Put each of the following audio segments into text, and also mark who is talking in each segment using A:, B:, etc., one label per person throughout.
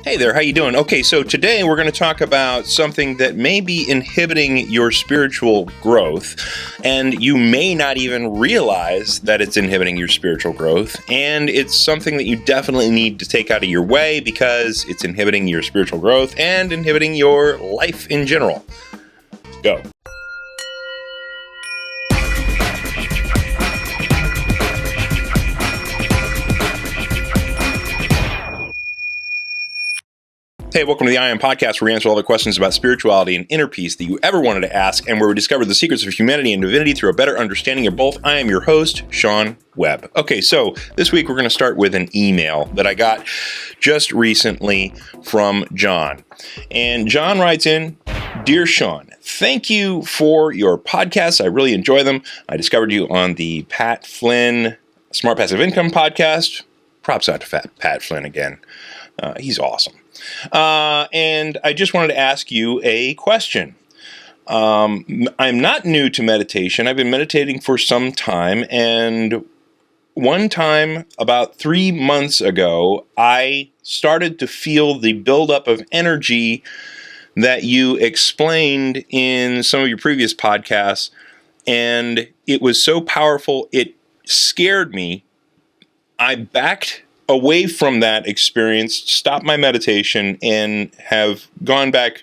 A: Hey there, how you doing? Okay, so today we're going to talk about something that may be inhibiting your spiritual growth, and you may not even realize that it's inhibiting your spiritual growth, and it's something that you definitely need to take out of your way because it's inhibiting your spiritual growth and inhibiting your life in general. Go. Hey, welcome to the I Am Podcast, where we answer all the questions about spirituality and inner peace that you ever wanted to ask, and where we discover the secrets of humanity and divinity through a better understanding of both. I am your host, Sean Webb. Okay, so this week we're going to start with an email that I got just recently from John. And John writes in, "Dear Sean, thank you for your podcasts. I really enjoy them. I discovered you on the Pat Flynn Smart Passive Income podcast." Props out to Pat Flynn again. He's awesome. And I just wanted to ask you a question. I'm not new to meditation. I've been meditating for some time, and one time, about 3 months ago, I started to feel the buildup of energy that you explained in some of your previous podcasts, and it was so powerful, it scared me. I backed away from that experience, stopped my meditation, and have gone back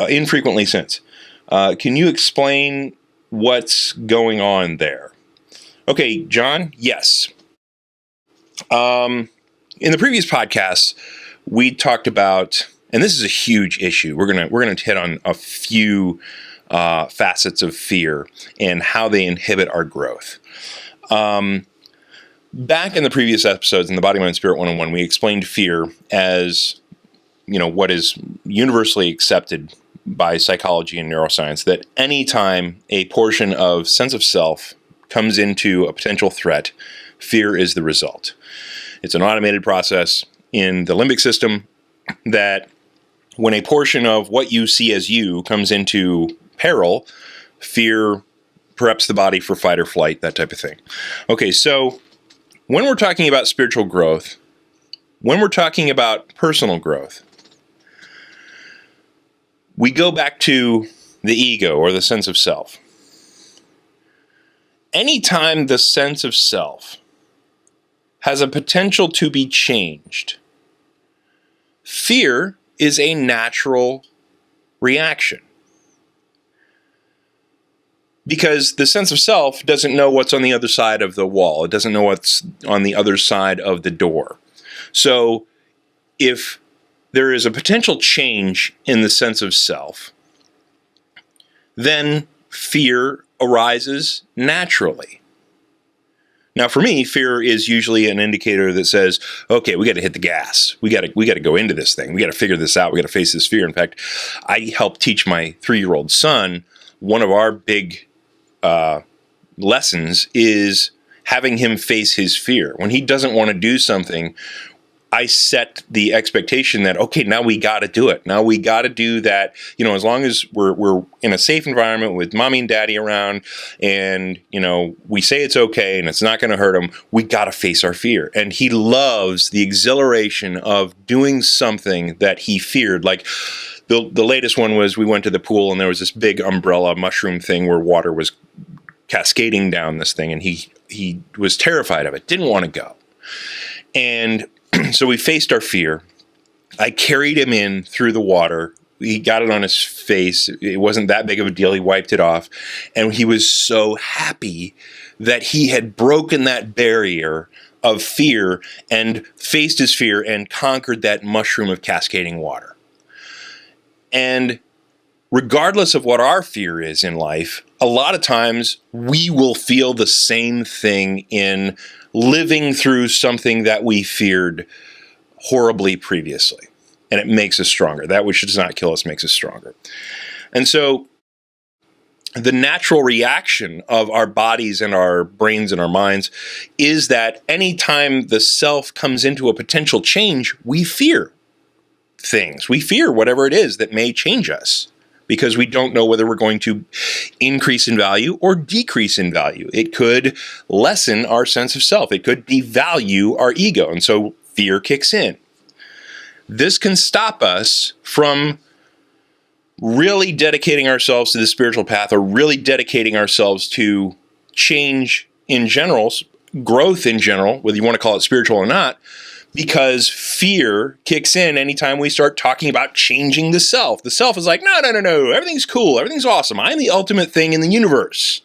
A: infrequently since. Can you explain what's going on there? Okay, John, yes. In the previous podcasts, we talked about, and this is a huge issue. We're gonna hit on a few facets of fear and how they inhibit our growth. Back in the previous episodes in the Body, Mind, Spirit 101, we explained fear as, what is universally accepted by psychology and neuroscience, that anytime a portion of sense of self comes into a potential threat, fear is the result. It's an automated process in the limbic system that when a portion of what you see as you comes into peril, fear preps the body for fight or flight, that type of thing. Okay, so when we're talking about spiritual growth, when we're talking about personal growth, we go back to the ego or the sense of self. Anytime the sense of self has a potential to be changed, fear is a natural reaction. Because the sense of self doesn't know what's on the other side of the wall. It doesn't know what's on the other side of the door. So if there is a potential change in the sense of self, then fear arises naturally. Now, for me, fear is usually an indicator that says, okay, we got to hit the gas. We got to go into this thing. We got to figure this out. We got to face this fear. In fact, I helped teach my 3-year-old son. One of our big lessons is having him face his fear. When he doesn't want to do something, I set the expectation that, okay, now we got to do it. Now we got to do that. As long as we're in a safe environment with mommy and daddy around, and we say it's okay and it's not going to hurt him, we got to face our fear. And he loves the exhilaration of doing something that he feared. Like the latest one was, we went to the pool and there was this big umbrella mushroom thing where water was cascading down this thing, and he was terrified of it, didn't want to go. And so we faced our fear. I carried him in through the water. He got it on his face. It wasn't that big of a deal. He wiped it off. And he was so happy that he had broken that barrier of fear and faced his fear and conquered that mushroom of cascading water. And regardless of what our fear is in life, a lot of times we will feel the same thing in living through something that we feared horribly previously. And it makes us stronger. That which does not kill us makes us stronger. And so the natural reaction of our bodies and our brains and our minds is that anytime the self comes into a potential change, we fear things. We fear whatever it is that may change us, because we don't know whether we're going to increase in value or decrease in value. It could lessen our sense of self. It could devalue our ego. And so fear kicks in. this can stop us from really dedicating ourselves to the spiritual path, or really dedicating ourselves to change in general, growth in general, whether you want to call it spiritual or not, because fear kicks in anytime we start talking about changing the self. The self is like, no, everything's cool, everything's awesome, I'm the ultimate thing in the universe.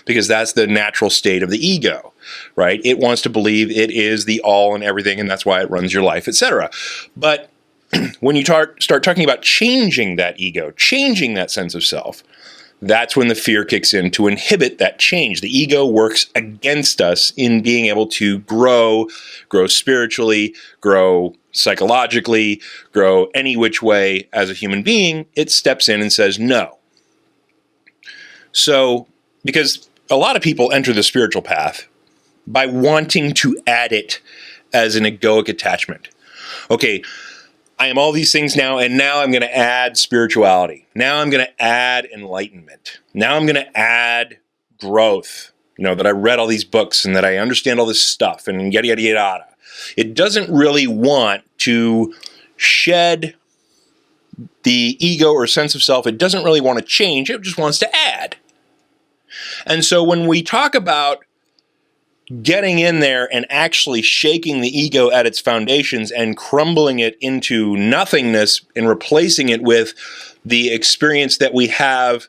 A: Because that's the natural state of the ego, right? It wants to believe it is the all and everything, and that's why it runs your life, etc. But when you start talking about changing that ego, changing that sense of self, that's when the fear kicks in to inhibit that change. The ego works against us in being able to grow spiritually, grow psychologically, grow any which way as a human being. It steps in and says no. So, because a lot of people enter the spiritual path by wanting to add it as an egoic attachment. Okay, I am all these things now, and now I'm going to add spirituality. Now I'm going to add enlightenment. Now I'm going to add growth. That I read all these books and that I understand all this stuff and yada, yada, yada. It doesn't really want to shed the ego or sense of self. It doesn't really want to change. It just wants to add. And so when we talk about getting in there and actually shaking the ego at its foundations and crumbling it into nothingness and replacing it with the experience that we have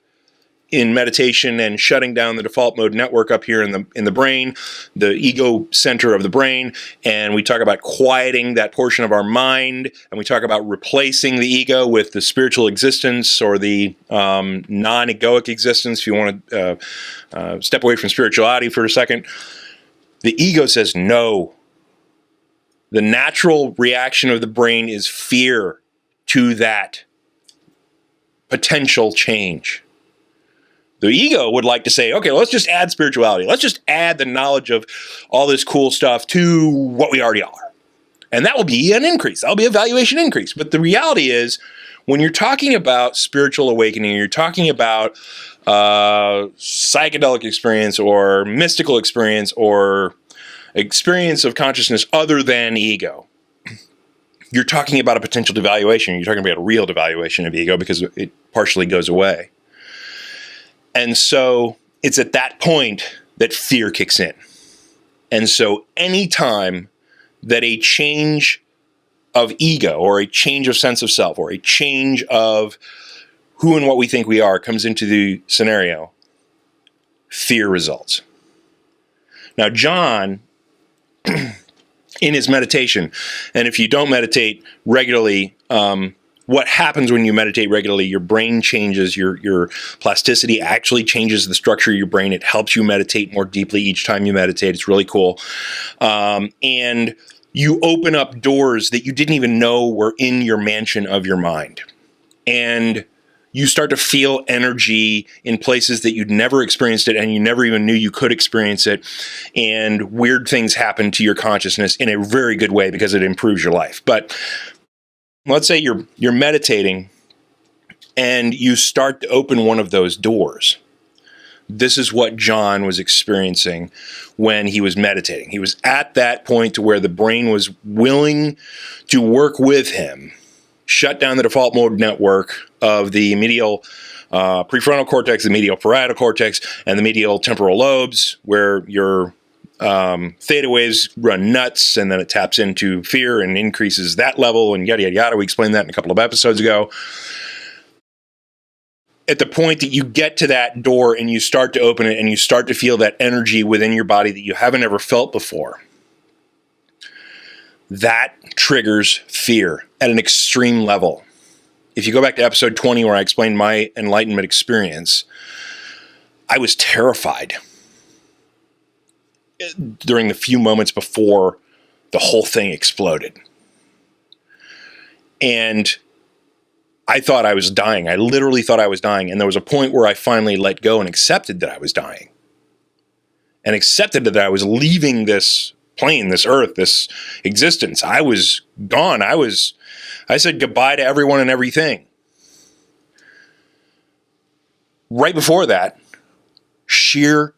A: in meditation and shutting down the default mode network up here in the brain, the ego center of the brain, and we talk about quieting that portion of our mind, and we talk about replacing the ego with the spiritual existence or the non-egoic existence, if you want to step away from spirituality for a second. The ego says no. The natural reaction of the brain is fear to that potential change. The ego would like to say, okay, let's just add spirituality. Let's just add the knowledge of all this cool stuff to what we already are. And that will be an increase. That'll be a valuation increase. But the reality is, when you're talking about spiritual awakening, you're talking about psychedelic experience or mystical experience or experience of consciousness other than ego, you're talking about a potential devaluation. You're talking about a real devaluation of ego because it partially goes away. And so it's at that point that fear kicks in. And so anytime that a change of ego or a change of sense of self or a change of who and what we think we are comes into the scenario, fear results. Now, John, in his meditation, and if you don't meditate regularly, what happens when you meditate regularly, your brain changes, your plasticity actually changes the structure of your brain. It helps you meditate more deeply each time you meditate. It's really cool. And you open up doors that you didn't even know were in your mansion of your mind. And you start to feel energy in places that you'd never experienced it and you never even knew you could experience it. And weird things happen to your consciousness in a very good way because it improves your life. But let's say you're meditating and you start to open one of those doors. This is what John was experiencing when he was meditating. He was at that point to where the brain was willing to work with him, shut down the default mode network of the medial prefrontal cortex, the medial parietal cortex, and the medial temporal lobes, where your theta waves run nuts, and then it taps into fear and increases that level, and yada, yada, yada. We explained that in a couple of episodes ago. At the point that you get to that door and you start to open it and you start to feel that energy within your body that you haven't ever felt before, that triggers fear at an extreme level. If you go back to episode 20 where I explained my enlightenment experience, I was terrified during the few moments before the whole thing exploded. And I thought I was dying. I literally thought I was dying. And there was a point where I finally let go and accepted that I was dying. And accepted that I was leaving this plane, this earth, this existence. I was gone. I said goodbye to everyone and everything. Right before that, sheer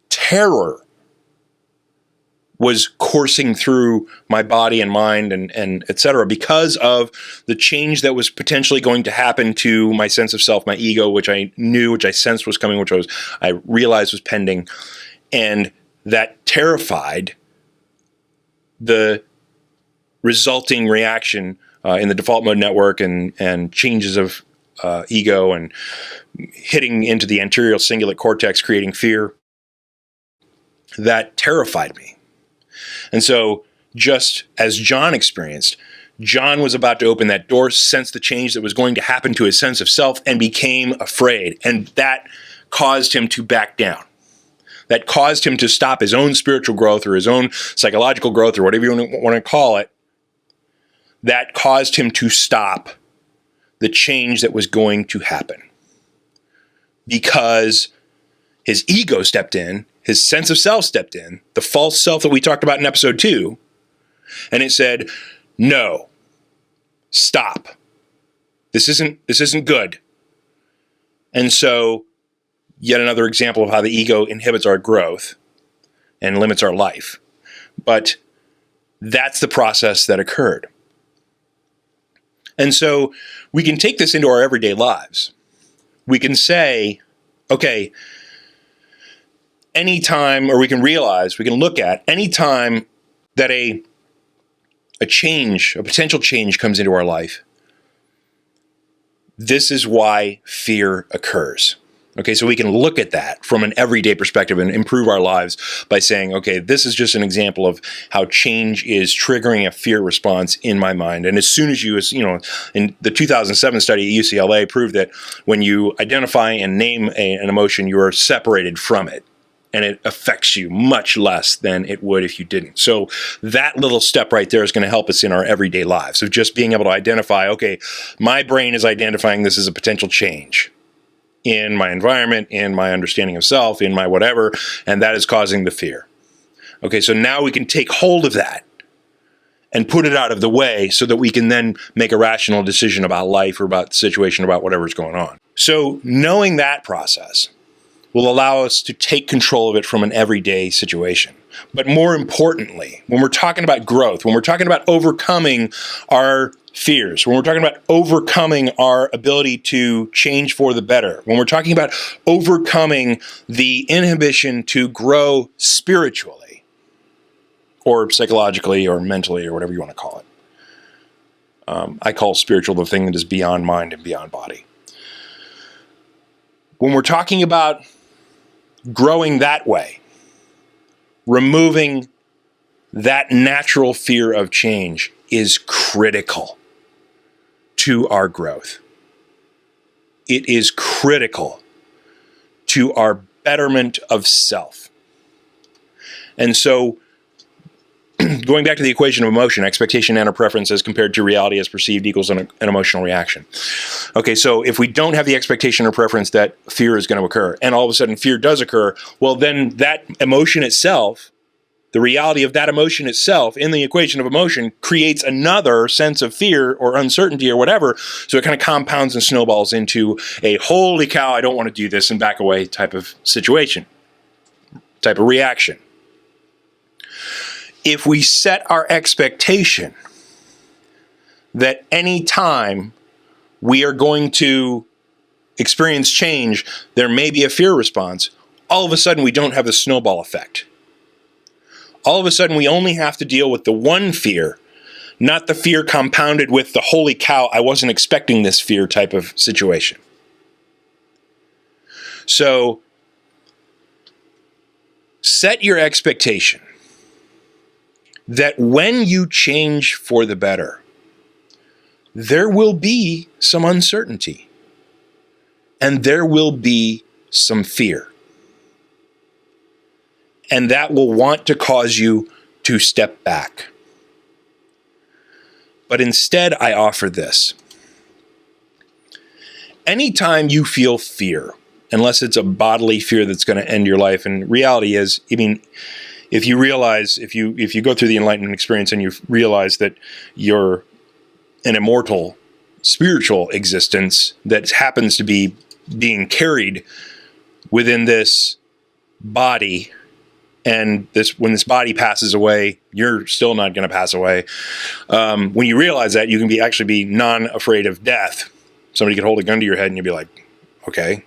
A: terror was coursing through my body and mind and et cetera, because of the change that was potentially going to happen to my sense of self, my ego, which I knew, which I sensed was coming, I realized was pending. And that terrified the resulting reaction in the default mode network and changes of ego and hitting into the anterior cingulate cortex, creating fear. That terrified me. And so, just as John experienced, John was about to open that door, sensed the change that was going to happen to his sense of self, and became afraid. And that caused him to back down. That caused him to stop his own spiritual growth or his own psychological growth or whatever you want to call it. That caused him to stop the change that was going to happen. Because his ego stepped in, his sense of self stepped in, the false self that we talked about in episode 2, and it said, no, stop. This isn't good. And so, yet another example of how the ego inhibits our growth and limits our life. But that's the process that occurred. And so we can take this into our everyday lives. We can say, okay, anytime, or we can look at any time that a potential change comes into our life, this is why fear occurs. Okay, so we can look at that from an everyday perspective and improve our lives by saying, okay, this is just an example of how change is triggering a fear response in my mind. And as soon as in the 2007 study at UCLA proved that when you identify and name an emotion, you are separated from it. And it affects you much less than it would if you didn't. So that little step right there is going to help us in our everyday lives. So just being able to identify, okay, my brain is identifying this as a potential change in my environment, in my understanding of self, in my whatever, and that is causing the fear. Okay, so now we can take hold of that and put it out of the way so that we can then make a rational decision about life or about the situation, about whatever's going on. So knowing that process will allow us to take control of it from an everyday situation. But more importantly, when we're talking about growth, when we're talking about overcoming our fears, when we're talking about overcoming our ability to change for the better, when we're talking about overcoming the inhibition to grow spiritually or psychologically or mentally or whatever you want to call it. I call spiritual the thing that is beyond mind and beyond body. When we're talking about growing that way, removing that natural fear of change is critical to our growth. It is critical to our betterment of self. And so, going back to the equation of emotion, expectation and a preference as compared to reality as perceived equals an emotional reaction. Okay, so if we don't have the expectation or preference that fear is going to occur, and all of a sudden fear does occur, well then that emotion itself, the reality of that emotion itself in the equation of emotion creates another sense of fear or uncertainty or whatever, so it kind of compounds and snowballs into a holy cow, I don't want to do this and back away type of situation, type of reaction. If we set our expectation that any time we are going to experience change, there may be a fear response, all of a sudden we don't have the snowball effect. All of a sudden we only have to deal with the one fear, not the fear compounded with the holy cow, I wasn't expecting this fear type of situation. So set your expectation that when you change for the better, there will be some uncertainty and there will be some fear. And that will want to cause you to step back. But instead, I offer this. Anytime you feel fear, unless it's a bodily fear that's going to end your life, and reality is, if you realize, if you go through the enlightenment experience and you realize that you're an immortal spiritual existence that happens to be being carried within this body and when this body passes away, you're still not going to pass away. When you realize that, you can actually be non-afraid of death. Somebody could hold a gun to your head and you'd be like, okay,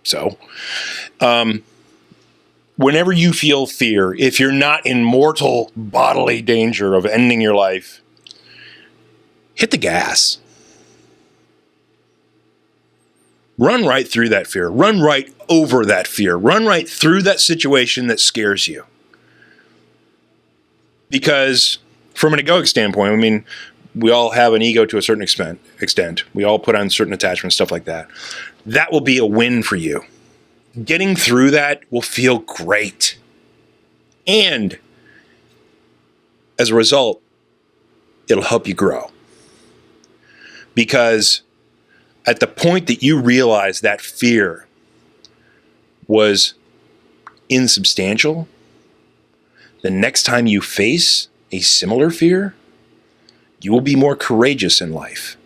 A: so. Whenever you feel fear, if you're not in mortal bodily danger of ending your life, hit the gas. Run right through that fear. Run right over that fear. Run right through that situation that scares you. Because from an egoic standpoint, I mean, we all have an ego to a certain extent. We all put on certain attachments, stuff like that. That will be a win for you. Getting through that will feel great. And as a result, it'll help you grow. Because at the point that you realize that fear was insubstantial, the next time you face a similar fear, you will be more courageous in life.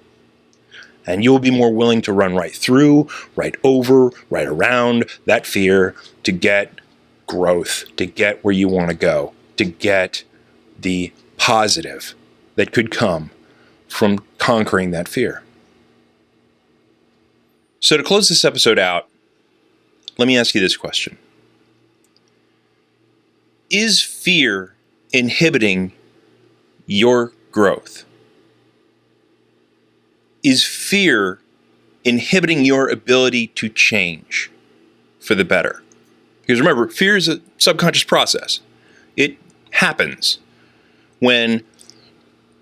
A: And you will be more willing to run right through, right over, right around that fear to get growth, to get where you want to go, to get the positive that could come from conquering that fear. So to close this episode out, let me ask you this question. Is fear inhibiting your growth? Is fear inhibiting your ability to change for the better? Because remember, fear is a subconscious process. It happens when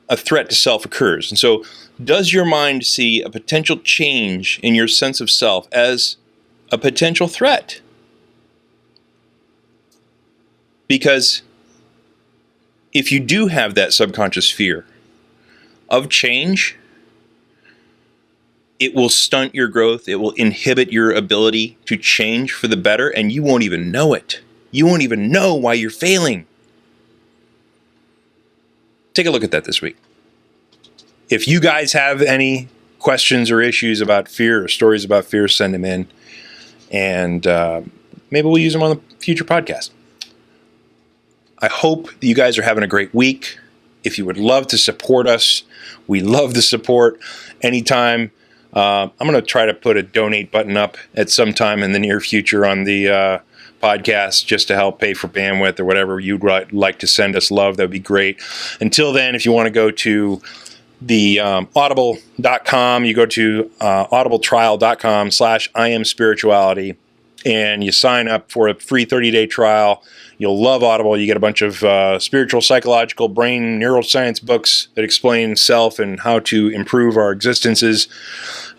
A: a threat to self occurs. And so, does your mind see a potential change in your sense of self as a potential threat? Because if you do have that subconscious fear of change, it will stunt your growth. It will inhibit your ability to change for the better, and you won't even know it. You won't even know why you're failing. Take a look at that this week. If you guys have any questions or issues about fear or stories about fear, send them in, and maybe we'll use them on the future podcast. I hope that you guys are having a great week. If you would love to support us, we love the support anytime. I'm going to try to put a donate button up at some time in the near future on the podcast just to help pay for bandwidth or whatever you'd like to send us love. That would be great. Until then, if you want to go to the audible.com, you go to audibletrial.com/IamSpirituality and you sign up for a free 30-day trial. You'll love Audible. You get a bunch of spiritual, psychological, brain, neuroscience books that explain self and how to improve our existences.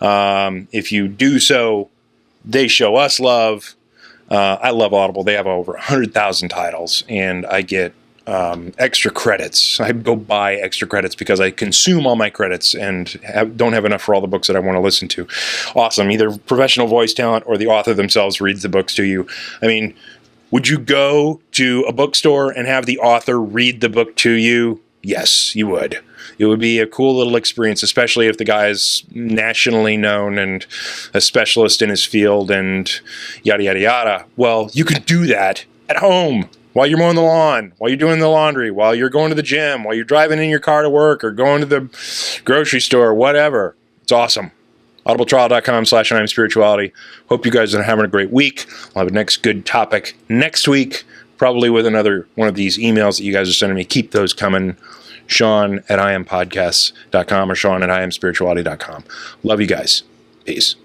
A: If you do so, they show us love. I love Audible. They have over 100,000 titles, and I get extra credits. I go buy extra credits because I consume all my credits and don't have enough for all the books that I want to listen to. Awesome. Either professional voice talent or the author themselves reads the books to you. I mean, would you go to a bookstore and have the author read the book to you? Yes, you would. It would be a cool little experience, especially if the guy is nationally known and a specialist in his field and yada, yada, yada. Well, you could do that at home while you're mowing the lawn, while you're doing the laundry, while you're going to the gym, while you're driving in your car to work or going to the grocery store, whatever. It's awesome. audibletrial.com/IamSpirituality. Hope you guys are having a great week. We'll have a next good topic next week, probably with another one of these emails that you guys are sending me. Keep those coming. Sean@IamPodcasts.com or Sean@IamSpirituality.com. Love you guys. Peace.